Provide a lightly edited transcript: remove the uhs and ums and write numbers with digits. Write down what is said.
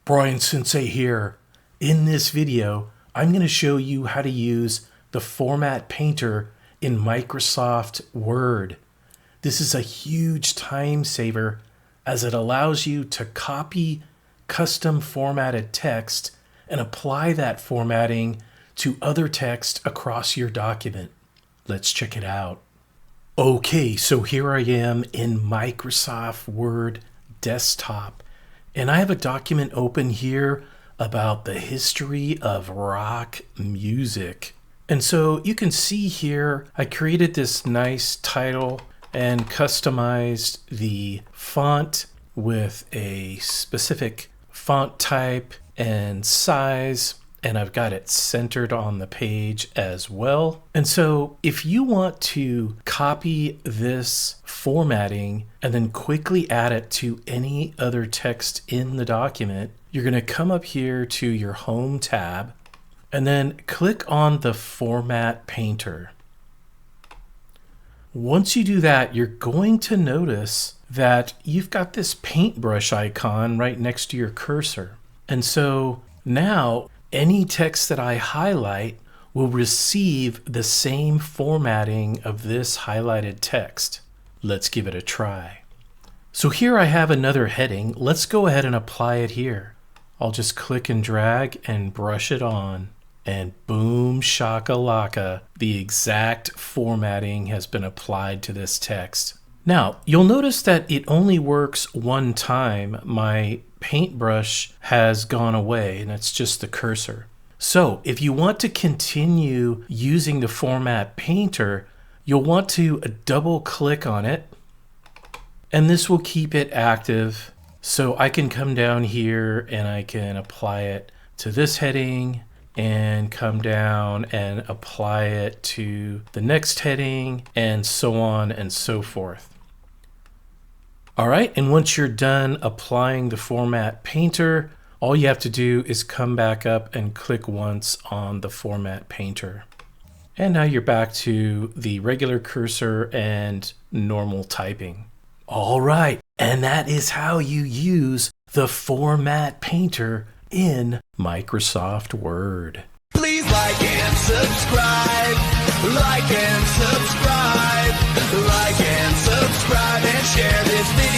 Brian Sensei here. In this video, I'm going to show you how to use the Format Painter in Microsoft Word. This is a huge time saver as it allows you to copy custom formatted text and apply that formatting to other text across your document. Let's check it out. Okay, so here I am in Microsoft Word Desktop. And I have a document open here about the history of rock music. And so you can see here, I created this nice title and customized the font with a specific font type and size. And I've got it centered on the page as well. And so if you want to copy this formatting and then quickly add it to any other text in the document, you're going to come up here to your Home tab and then click on the Format Painter. Once you do that, you're going to notice that you've got this paintbrush icon right next to your cursor. And so now any text that I highlight will receive the same formatting of this highlighted text. Let's give it a try. So here I have another heading. Let's go ahead and apply it here. I'll just click and drag and brush it on. And boom shakalaka, the exact formatting has been applied to this text. Now, you'll notice that it only works one time. My paintbrush has gone away and it's just the cursor. So if you want to continue using the Format Painter, you'll want to double click on it and this will keep it active. So I can come down here and I can apply it to this heading and come down and apply it to the next heading and so on and so forth. All right, and once you're done applying the Format Painter, all you have to do is come back up and click once on the Format Painter. And now you're back to the regular cursor and normal typing. All right, and that is how you use the Format Painter in Microsoft Word. Please like and subscribe. Like and subscribe. Like and subscribe and share this video.